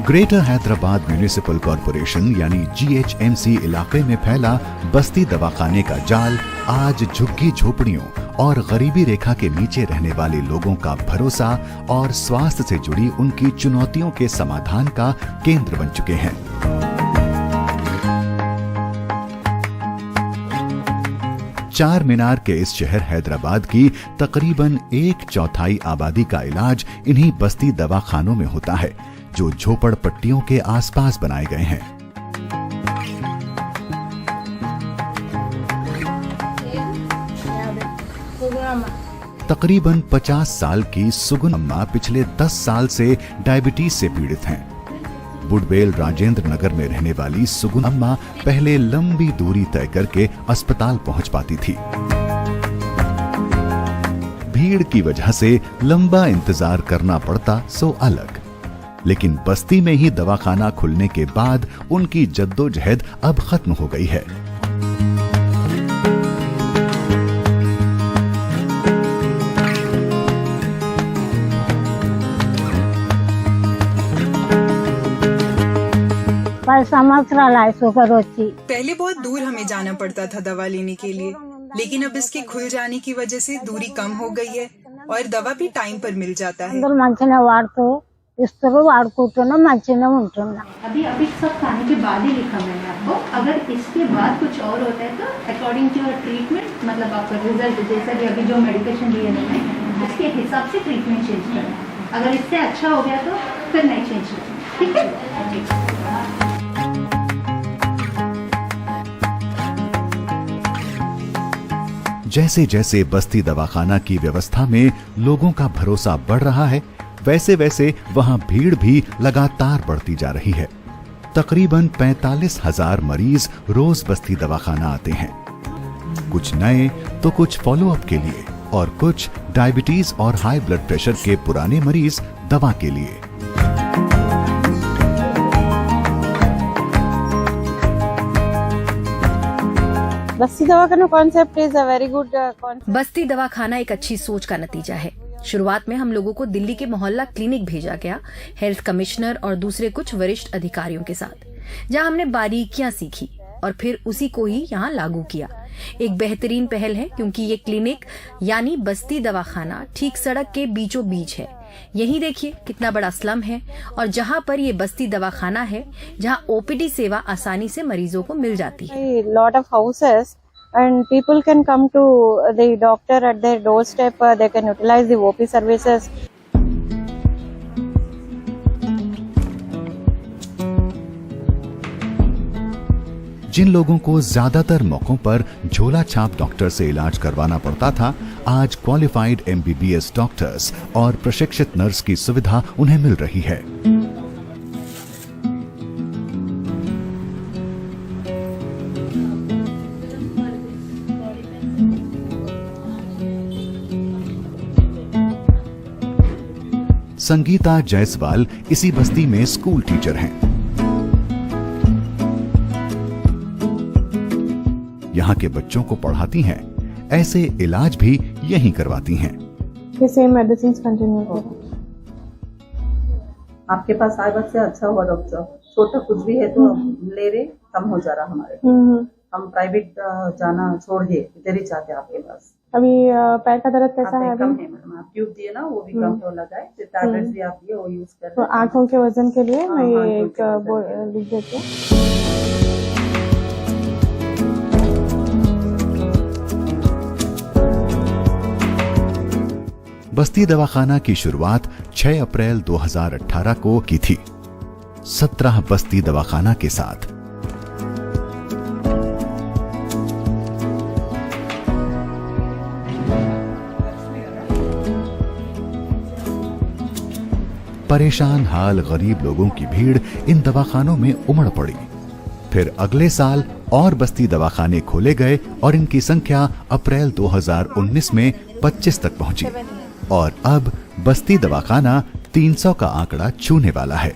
Greater Hyderabad municipal corporation यानी GHMC इलाके में फैला बस्ती दवाखाने का जाल आज झुग्गी झोपड़ियों और गरीबी रेखा के नीचे रहने वाले लोगों का भरोसा और स्वास्थ्य से जुड़ी उनकी चुनौतियों के समाधान का केंद्र बन चुके हैं। चार मीनार के इस शहर हैदराबाद की तकरीबन 1/4 आबादी का इलाज इन्हीं बस्ती दवाखानों में होता है, जो झोपड़पट्टियों के आसपास बनाए गए हैं। तकरीबन 50 साल की सुगुन अम्मा पिछले 10 साल से डायबिटीज से पीड़ित हैं। बुडबेल राजेंद्र नगर में रहने वाली सुगुन अम्मा पहले लंबी दूरी तय करके अस्पताल पहुंच पाती थी। भीड़ की वजह से लंबा इंतजार करना पड़ता सो अलग, लेकिन बस्ती में ही दवाखाना खुलने के बाद उनकी जद्दोजहद अब खत्म हो गई है। पहले बहुत दूर हमें जाना पड़ता था दवा लेने के लिए, लेकिन अब इसके खुल जाने की वजह से दूरी कम हो गई है और दवा भी टाइम पर मिल जाता है। अभी सब खाने के बाद ही लिखा मैंने आपको। अगर इसके बाद कुछ और होता है तो अकॉर्डिंग टू योर ट्रीटमेंट, मतलब आपका रिजल्ट जैसा कि अभी जो मेडिकेशन दिए मैंने, उसके हिसाब से ट्रीटमेंट चेंज करना है। अगर इससे अच्छा हो गया तो फिर नहीं चेंज करना, ठीक है? जैसे जैसे बस्ती दवाखाना की व्यवस्था में लोगों का भरोसा बढ़ रहा है, वैसे वैसे वहां भीड़ भी लगातार बढ़ती जा रही है। तकरीबन 45,000 मरीज रोज बस्ती दवाखाना आते हैं, कुछ नए तो कुछ फॉलोअप के लिए और कुछ डायबिटीज और हाई ब्लड प्रेशर के पुराने मरीज दवा के लिए। बस्ती दवाखाना concept is a very good concept. बस्ती दवाखाना एक अच्छी सोच का नतीजा है। शुरुआत में हम लोगों को दिल्ली के मोहल्ला क्लिनिक भेजा गया, हेल्थ कमिश्नर और दूसरे कुछ वरिष्ठ अधिकारियों के साथ, जहां हमने बारीकियां सीखी और फिर उसी को ही यहाँ लागू किया। एक बेहतरीन पहल है, क्योंकि ये क्लिनिक यानी बस्ती दवाखाना ठीक सड़क के बीचों बीच है। यही देखिए कितना बड़ा स्लम है, और जहाँ पर ये बस्ती दवाखाना है, जहाँ OPD सेवा आसानी से मरीजों को मिल जाती है। Lot of houses and people can come to the doctor at their doorstep. They can utilize the OP services. जिन लोगों को ज्यादातर मौकों पर झोला छाप डॉक्टर से इलाज करवाना पड़ता था, आज क्वालिफाइड MBBS डॉक्टर्स और प्रशिक्षित नर्स की सुविधा उन्हें मिल रही है। संगीता जायसवाल इसी बस्ती में स्कूल टीचर हैं। यहाँ के बच्चों को पढ़ाती हैं, ऐसे इलाज भी यहीं करवाती हैं। सेम मेडिसिन कंटिन्यू करो। आपके पास आए बच्चे अच्छा हुआ डॉक्टर, छोटा कुछ भी है तो ले रहे, कम हो जा रहा हमारे। हम प्राइवेट जाना छोड़ के इधर ही चाहते आपके पास। अभी पैर का दर्द कैसा है? कम है मैडम, आप ट्यूब दिए ना, वो भी कम हो लगा है। टैबलेट्स भी आप दिए वो यूज कर रहे हैं। तो आंखों के वजन के लिए मैं ये एक लिख देती हूँ। बस्ती दवाखाना की शुरुआत 6 अप्रैल 2018 को की थी, 17 बस्ती दवाखाना के साथ। परेशान हाल गरीब लोगों की भीड़ इन दवाखानों में उमड़ पड़ी। फिर अगले साल और बस्ती दवाखाने खोले गए और इनकी संख्या अप्रैल 2019 में 25 तक पहुंची, और अब बस्ती दवाखाना 300 का आंकड़ा छूने वाला है।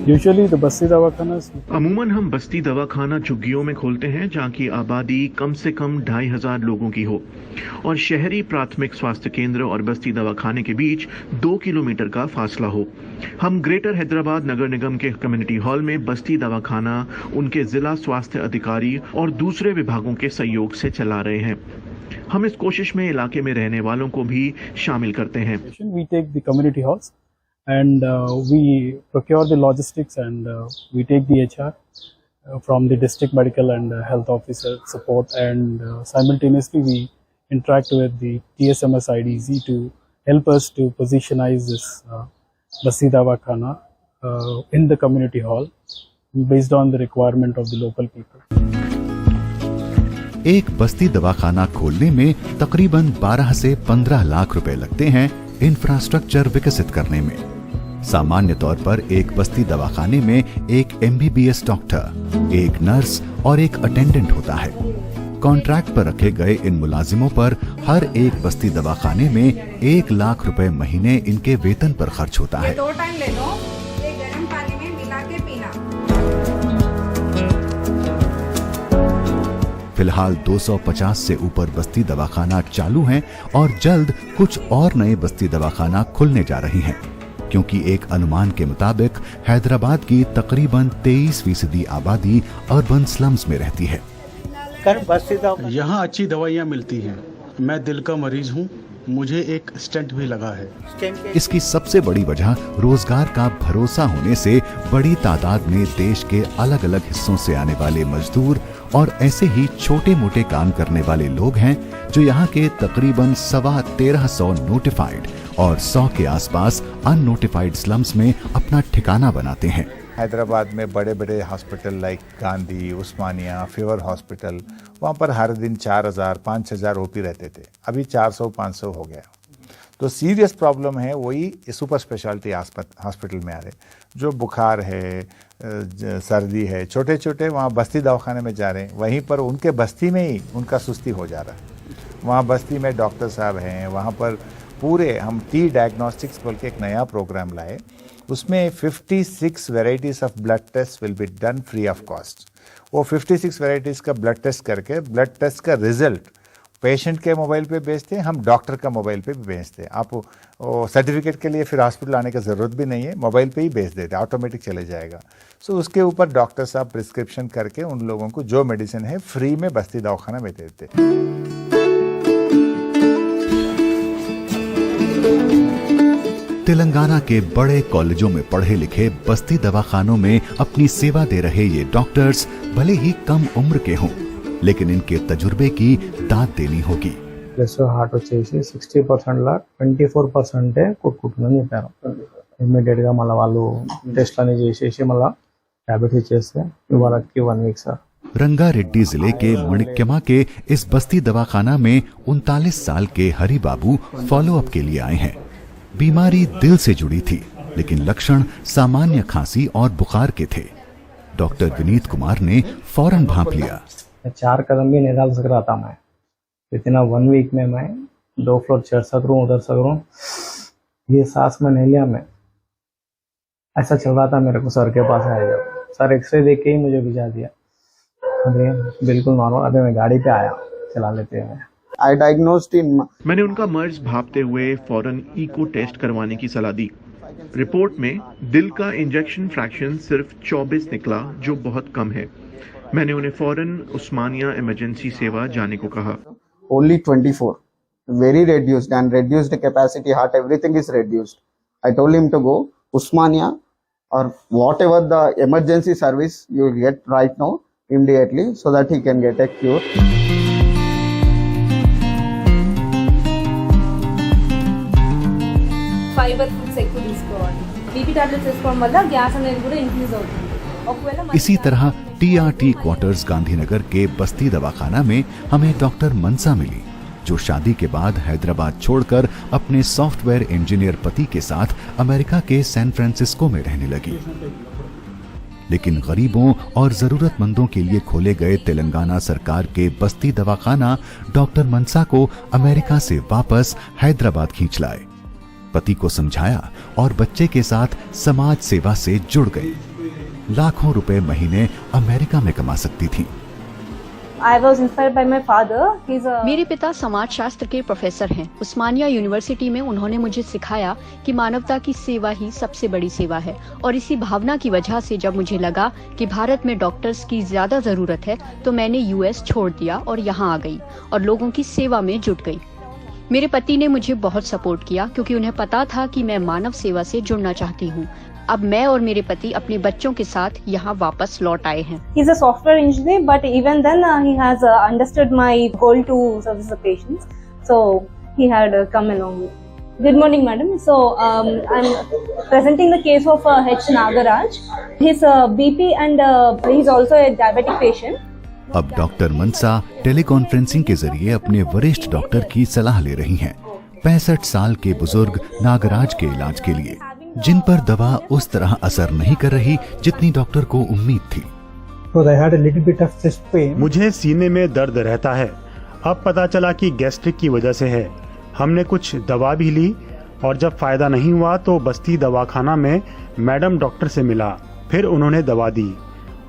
Usually the बस्ती दवाखाना अमूमन हम बस्ती दवाखाना झुग्गियों में खोलते हैं जहाँ की आबादी कम से कम 2500 लोगों की हो और शहरी प्राथमिक स्वास्थ्य केंद्र और बस्ती दवाखाने के बीच 2 किलोमीटर का फासला हो। हम ग्रेटर हैदराबाद नगर निगम के कम्युनिटी हॉल में बस्ती दवाखाना उनके जिला स्वास्थ्य अधिकारी और दूसरे विभागों के सहयोग से चला रहे हैं। हम इस कोशिश में इलाके में रहने वालों को भी शामिल करते हैं। We take the community halls and we procure the logistics and we take the HR from the district medical and health officer support and simultaneously we interact with the TSMS IDC to help us to positionize this Basti Davakhana in the community hall based on the requirement of the local people. एक बस्ती दवाखाना खोलने में तकरीबन 12 से 15 लाख रुपए लगते हैं infrastructure विकसित करने में। सामान्य तौर पर एक बस्ती दवाखाने में एक MBBS डॉक्टर, एक नर्स और एक अटेंडेंट होता है। कॉन्ट्रैक्ट पर रखे गए इन मुलाजिमों पर हर एक बस्ती दवाखाने में 1 लाख रुपए महीने इनके वेतन पर खर्च होता है। 2 टाइम ले लो, ये गर्म पानी में मिला के पीना। फिलहाल 250 से ऊपर बस्ती दवाखाना चालू हैं और जल्द कुछ और नए बस्ती दवाखाना खुलने जा रही हैं, क्योंकि एक अनुमान के मुताबिक हैदराबाद की तकरीबन 23% आबादी अर्बन स्लम्स में रहती है। यहाँ अच्छी दवाइयाँ मिलती हैं। मैं दिल का मरीज हूँ, मुझे एक स्टेंट भी लगा है। इसकी सबसे बड़ी वजह रोजगार का भरोसा होने से बड़ी तादाद में देश के अलग अलग हिस्सों से आने वाले मजदूर और ऐसे ही छोटे मोटे काम करने वाले लोग हैं जो यहाँ के तकरीबन 1350 नोटिफाइड और 100 के आसपास अननोटिफाइड स्लम्स में अपना ठिकाना बनाते हैं। हैदराबाद में बड़े बड़े हॉस्पिटल लाइक गांधी, उस्मानिया, फीवर हॉस्पिटल, वहाँ पर हर दिन 4000-5000 ओपी रहते थे, अभी 400-500 हो गया। तो सीरियस प्रॉब्लम है वही सुपर स्पेशलिटी हॉस्पिटल में आ रहे, जो बुखार है, सर्दी है, छोटे छोटे वहाँ बस्ती दवाखाने में जा रहे हैं, वहीं पर उनके बस्ती में ही उनका सुस्ती हो जा रहा है। वहाँ बस्ती में डॉक्टर साहब हैं, वहाँ पर पूरे हम टी डायग्नोस्टिक्स बोल के एक नया प्रोग्राम लाए, उसमें 56 varieties of blood test will be done free of cost. वो 56 वेराइटीज़ का ब्लड टेस्ट करके ब्लड टेस्ट का रिजल्ट पेशेंट के मोबाइल पे भेजते हैं, हम डॉक्टर का मोबाइल पे भी भेजते हैं। आप सर्टिफिकेट के लिए फिर हॉस्पिटल आने की ज़रूरत भी नहीं है, मोबाइल पे ही भेज देते हैं, ऑटोमेटिक चले जाएगा। सो उसके ऊपर डॉक्टर साहब प्रिस्क्रिप्शन करके उन लोगों को जो मेडिसिन है फ्री में बस्ती दवाखाना में देते हैं। तेलंगाना के बड़े कॉलेजों में पढ़े लिखे बस्ती दवाखानों में अपनी सेवा दे रहे ये डॉक्टर्स भले ही कम उम्र के हों, लेकिन इनके तजुर्बे की दाद देनी होगी। హార్ట్ వచ్చేసి 60% లా 24% కొట్టుకుంటుందని చెప్పారు। ఇమ్మీడియట్ గా మళ్ళీ వాళ్ళు టెస్ట్ అని చేసేసి మళ్ళీ టాబ్లెట్స్ ఇచ్చేస్తే వాళ్ళకి 1 వీక్ సార్। रंगारेड्डी जिले के मणिक्यमा के इस बस्ती दवाखाना में 39 साल के हरि बाबू फॉलोअप के लिए आए हैं। बीमारी दिल से जुड़ी थी, लेकिन लक्षण सामान्य खांसी और बुखार के थे। डॉक्टर विनीत कुमार ने फौरन भांप लिया। 4 कदम भी नहीं डाल सक रहा था मैं, इतना 1 वीक में मैं 2 फ्लोर चढ़ सक रहा हूँ, उधर सक रहा हूँ, ये सांस में नहीं लिया मैं। ऐसा चल रहा था मेरे को। सर के पास आया, सर एक्सरे देख के ही मुझे भिजा दिया। अरे बिल्कुल नॉर्मल, अभी मैं गाड़ी पे आया, चला लेते हैं। I diagnosed him. मैंने उनका मर्ज भापते हुए फौरन इको टेस्ट करवाने की सलाह दी। रिपोर्ट में दिल का इंजेक्शन फ्रैक्शन सिर्फ 24 निकला, जो बहुत कम है। मैंने उन्हें फौरन उस्मानिया इमरजेंसी सेवा जाने को कहा। Only 24, very reduced and reduced capacity heart, everything is reduced. I told him to go Usmania or whatever the emergency service you will get right now immediately, so that he can get a cure. Fibre foods ఎక్కువ తీసుకోవాలి, BP tablets తీసుకోవడం వల్ల gas అనేది కూడా increase అవుతుంది। इसी तरह TRT quarters Gandhinagar के बस्ती दवाखाना में हमें डॉक्टर मनसा मिली, जो शादी के बाद हैदराबाद छोड़कर अपने सॉफ्टवेयर इंजीनियर पति के साथ अमेरिका के सैन फ्रांसिस्को में रहने लगी। लेकिन गरीबों और जरूरतमंदों के लिए खोले गए तेलंगाना सरकार के बस्ती दवाखाना डॉक्टर मनसा को अमेरिका से वापस हैदराबाद खींच लाए। पति को समझाया और बच्चे के साथ समाज सेवा से जुड़ गए। लाखों रुपए महीने अमेरिका में कमा सकती थीं। I was inspired by my father. मेरे पिता समाजशास्त्र के प्रोफेसर हैं। उस्मानिया यूनिवर्सिटी में उन्होंने मुझे सिखाया कि मानवता की सेवा ही सबसे बड़ी सेवा है, और इसी भावना की वजह से जब मुझे लगा कि भारत में डॉक्टर्स की ज्यादा जरूरत है तो मैंने यूएस छोड़ दिया और यहाँ आ गई और लोगों की सेवा में जुट गई। मेरे पति ने मुझे बहुत सपोर्ट किया क्योंकि उन्हें पता था कि मैं मानव सेवा से जुड़ना चाहती हूँ। अब मैं और मेरे पति अपने बच्चों के साथ यहाँ वापस लौट आए हैं। He's a software engineer, but even then he has understood my goal to service the patients. So he had come along with. Good morning, madam. So I'm presenting the case of H. Nagaraj. His BP and he's also a diabetic patient. अब doctor मनसा teleconferencing के जरिए अपने वरिष्ठ doctor की सलाह ले रही हैं 65 साल के बुजुर्ग नागराज के इलाज के लिए, जिन पर दवा उस तरह असर नहीं कर रही जितनी डॉक्टर को उम्मीद थी। मुझे सीने में दर्द रहता है। अब पता चला कि गैस्ट्रिक की वजह से है। हमने कुछ दवा भी ली और जब फायदा नहीं हुआ तो बस्ती दवाखाना में मैडम डॉक्टर से मिला। फिर उन्होंने दवा दी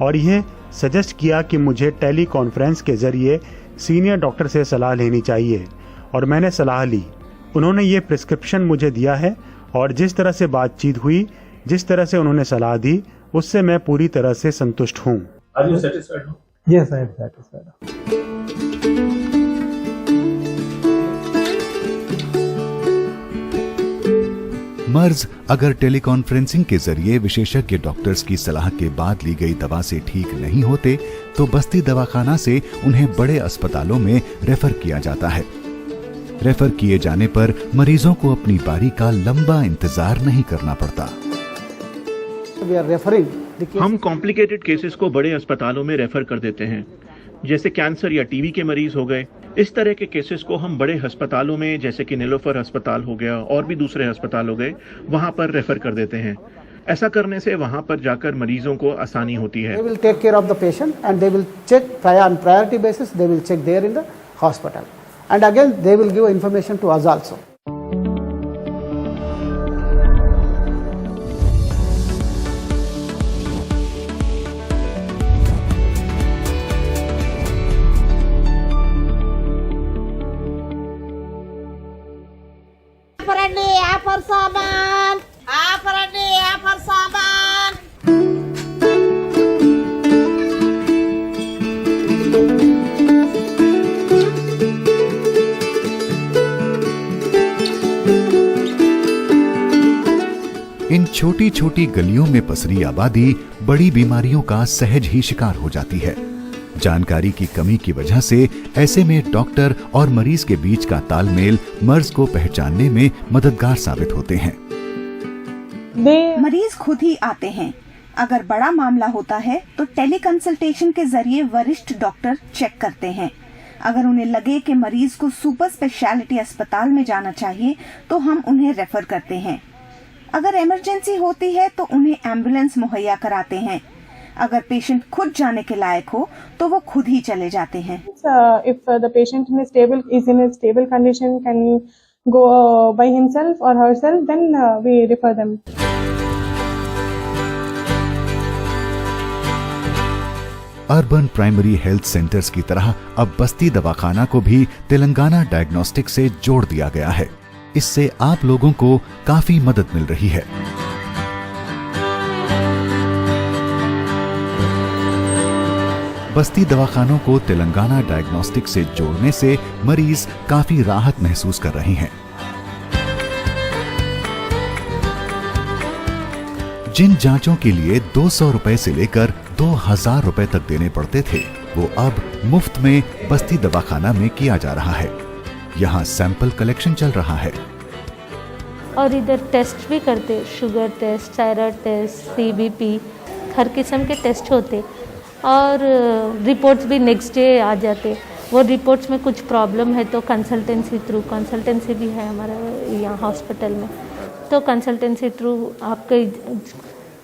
और यह सजेस्ट किया कि मुझे टेली कॉन्फ्रेंस के जरिए सीनियर डॉक्टर से सलाह लेनी चाहिए, और मैंने सलाह ली। उन्होंने ये प्रिस्क्रिप्शन मुझे दिया है और जिस तरह से बातचीत हुई, जिस तरह से उन्होंने सलाह दी, उससे मैं पूरी तरह से संतुष्ट हूँ। Yes, I am satisfied. मर्ज अगर टेलीकॉन्फ्रेंसिंग के जरिए विशेषज्ञ डॉक्टर्स की सलाह के बाद ली गई दवा से ठीक नहीं होते तो बस्ती दवाखाना से उन्हें बड़े अस्पतालों में रेफर किया जाता है। रेफर किए जाने पर मरीजों को अपनी बारी का लंबा इंतजार नहीं करना पड़ता। हम कॉम्प्लिकेटेड केसेस को बड़े अस्पतालों में रेफर कर देते हैं, जैसे कैंसर या टीबी के मरीज हो गए। इस तरह के केसेस को हम बड़े अस्पतालों में, जैसे कि नीलोफर अस्पताल हो गया और भी दूसरे अस्पताल हो गए, वहां पर रेफर कर देते हैं। ऐसा करने से वहां पर जाकर मरीजों को आसानी होती है। They will take care of the patient and they will check on priority basis. They will check there in the hospital, and again they will give information to us also. इन छोटी छोटी गलियों में पसरी आबादी बड़ी बीमारियों का सहज ही शिकार हो जाती है। जानकारी की कमी की वजह से ऐसे में डॉक्टर और मरीज के बीच का तालमेल मर्ज को पहचानने में मददगार साबित होते हैं। मरीज खुद ही आते हैं। अगर बड़ा मामला होता है तो टेली कंसल्टेशन के जरिए वरिष्ठ डॉक्टर चेक करते हैं। अगर उन्हें लगे कि मरीज को सुपर स्पेशलिटी अस्पताल में जाना चाहिए तो हम उन्हें रेफर करते हैं। अगर इमरजेंसी होती है तो उन्हें एम्बुलेंस मुहैया कराते हैं। अगर पेशेंट खुद जाने के लायक हो तो वो खुद ही चले जाते हैं। If the patient is in a stable condition, can go by himself or herself, then we refer them. Urban primary health centres की तरह अब बस्ती दवाखाना को भी तेलंगाना डायग्नोस्टिक से जोड़ दिया गया है। इससे आप लोगों को काफी मदद मिल रही है। बस्ती दवाखानों को तेलंगाना डायग्नोस्टिक से जोड़ने से मरीज काफी राहत महसूस कर रहे हैं। जिन जांचों के लिए 200 रुपए से लेकर 2000 रुपए तक देने पड़ते थे, वो अब मुफ्त में बस्ती दवाखाना में किया जा रहा है। यहाँ सैंपल कलेक्शन चल रहा है और इधर टेस्ट भी करते, sugar test, thyroid test, CBP, हर किस्म के टेस्ट होते और रिपोर्ट्स भी नेक्स्ट डे आ जाते। वो रिपोर्ट्स में कुछ प्रॉब्लम है तो कंसल्टेंसी भी है हमारे यहाँ हॉस्पिटल में, तो कंसल्टेंसी थ्रू आपके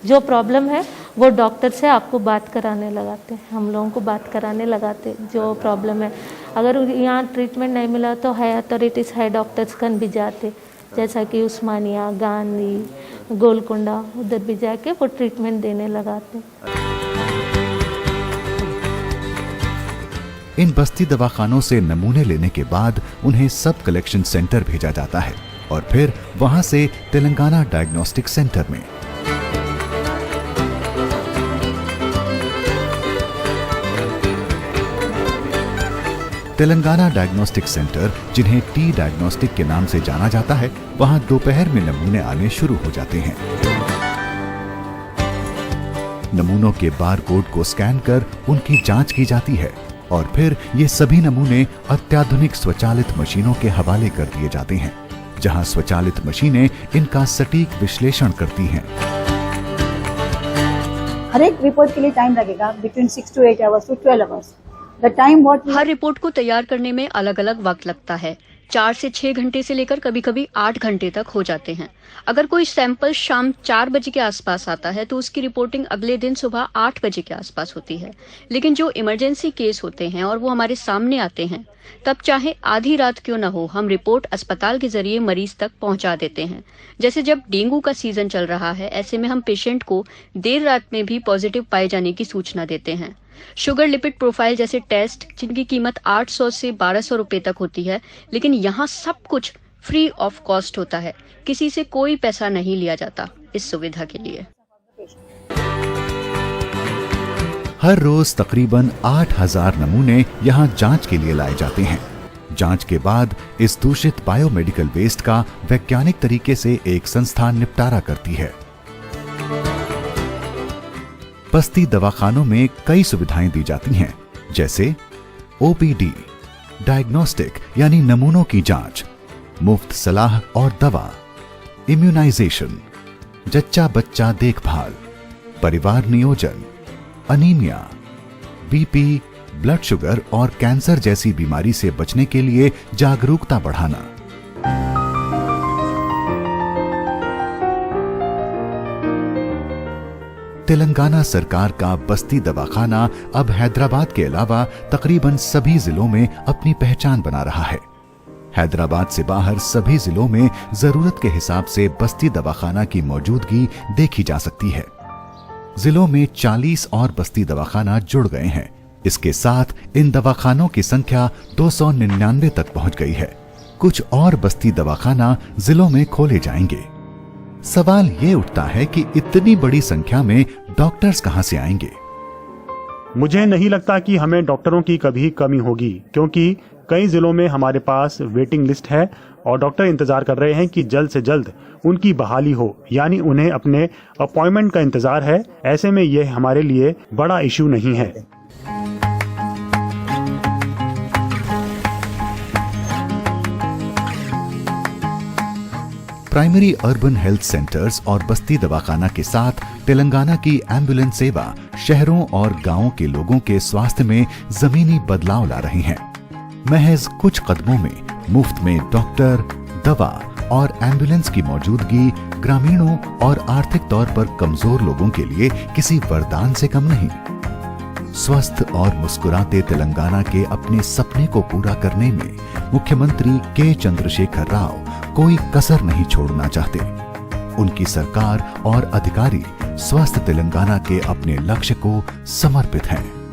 जो प्रॉब्लम है वो डॉक्टर से आपको बात कराने लगाते, हम लोगों को बात कराने लगाते जो प्रॉब्लम है। अगर यहाँ ट्रीटमेंट नहीं मिला तो हाई अथॉरिटीज़, हाई डॉक्टर्स कन भी जाते, जैसा कि उस्मानिया, गांधी, गोलकोंडा उधर भी जाके वो ट्रीटमेंट देने लगाते। इन बस्ती दवाखानों से नमूने लेने के बाद उन्हें सब कलेक्शन सेंटर भेजा जाता है और फिर वहां से तेलंगाना डायग्नोस्टिक सेंटर में। तेलंगाना डायग्नोस्टिक सेंटर, जिन्हें टी डायग्नोस्टिक के नाम से जाना जाता है, वहां दोपहर में नमूने आने शुरू हो जाते हैं। नमूनों के बारकोड को स्कैन कर उनकी जांच की जाती है और फिर ये सभी नमूने अत्याधुनिक स्वचालित मशीनों के हवाले कर दिए जाते हैं, जहां स्वचालित मशीनें इनका सटीक विश्लेषण करती हैं। हर एक रिपोर्ट के लिए टाइम लगेगा between 6 to 8 hours to 12 hours। The time what her report को तैयार करने में अलग अलग वक्त लगता है। 4 से 6 घंटे से लेकर कभी कभी 8 घंटे तक हो जाते हैं। अगर कोई सैंपल शाम 4 बजे के आसपास आता है तो उसकी रिपोर्टिंग अगले दिन सुबह 8 बजे के आसपास होती है। लेकिन जो इमरजेंसी केस होते हैं और वो हमारे सामने आते हैं, तब चाहे आधी रात क्यों न हो, हम रिपोर्ट अस्पताल के जरिए मरीज तक पहुंचा देते हैं। जैसे जब डेंगू का सीजन चल रहा है, ऐसे में हम पेशेंट को देर रात में भी पॉजिटिव पाए जाने की सूचना देते हैं। शुगर लिपिड प्रोफाइल जैसे टेस्ट, जिनकी कीमत 800 से 1200 रुपए तक होती है, लेकिन यहाँ सब कुछ फ्री ऑफ कॉस्ट होता है। किसी से कोई पैसा नहीं लिया जाता इस सुविधा के लिए। हर रोज तकरीबन 8000 नमूने यहाँ जांच के लिए लाए जाते हैं। जांच के बाद इस दूषित बायोमेडिकल वेस्ट का वैज्ञानिक तरीके से एक संस्था निपटारा करती है। बस्ती दवाखानों में कई सुविधाएं दी जाती हैं, जैसे ओपीडी, डायग्नोस्टिक यानी नमूनों की जांच, मुफ्त सलाह और दवा, इम्यूनाइजेशन, जच्चा बच्चा देखभाल, परिवार नियोजन, अनीमिया, बीपी, ब्लड शुगर और कैंसर जैसी बीमारी से बचने के लिए जागरूकता बढ़ाना। तेलंगाना सरकार का बस्ती दवाखाना अब हैदराबाद के अलावा तकरीबन सभी जिलों में अपनी पहचान बना रहा है। हैदराबाद से बाहर सभी जिलों में जरूरत के हिसाब से बस्ती दवाखाना की मौजूदगी देखी जा सकती है। जिलों में 40 और बस्ती दवाखाना जुड़ गए हैं। इसके साथ इन दवाखानों की संख्या 299 तक पहुंच गई है। कुछ और बस्ती दवाखाना जिलों में खोले जाएंगे। सवाल ये उठता है कि इतनी बड़ी संख्या में डॉक्टर्स कहां से आएंगे? मुझे नहीं लगता कि हमें डॉक्टरों की कभी कमी होगी, क्योंकि कई जिलों में हमारे पास वेटिंग लिस्ट है और डॉक्टर इंतजार कर रहे हैं कि जल्द से जल्द उनकी बहाली हो, यानी उन्हें अपने अपॉइंटमेंट का इंतजार है। ऐसे में यह हमारे लिए बड़ा इश्यू नहीं है। प्राइमरी अर्बन हेल्थ सेंटर्स और बस्ती दवाखाना के साथ तेलंगाना की एम्बुलेंस सेवा शहरों और गांवों के लोगों के स्वास्थ्य में जमीनी बदलाव ला रही हैं। महज कुछ कदमों में मुफ्त में डॉक्टर, दवा और एम्बुलेंस की मौजूदगी ग्रामीणों और आर्थिक तौर पर कमजोर लोगों के लिए किसी वरदान से कम नहीं। स्वस्थ और मुस्कुराते तेलंगाना के अपने सपने को पूरा करने में मुख्यमंत्री के चंद्रशेखर राव कोई कसर नहीं छोड़ना चाहते। उनकी सरकार और अधिकारी स्वस्थ तेलंगाना के अपने लक्ष्य को समर्पित हैं।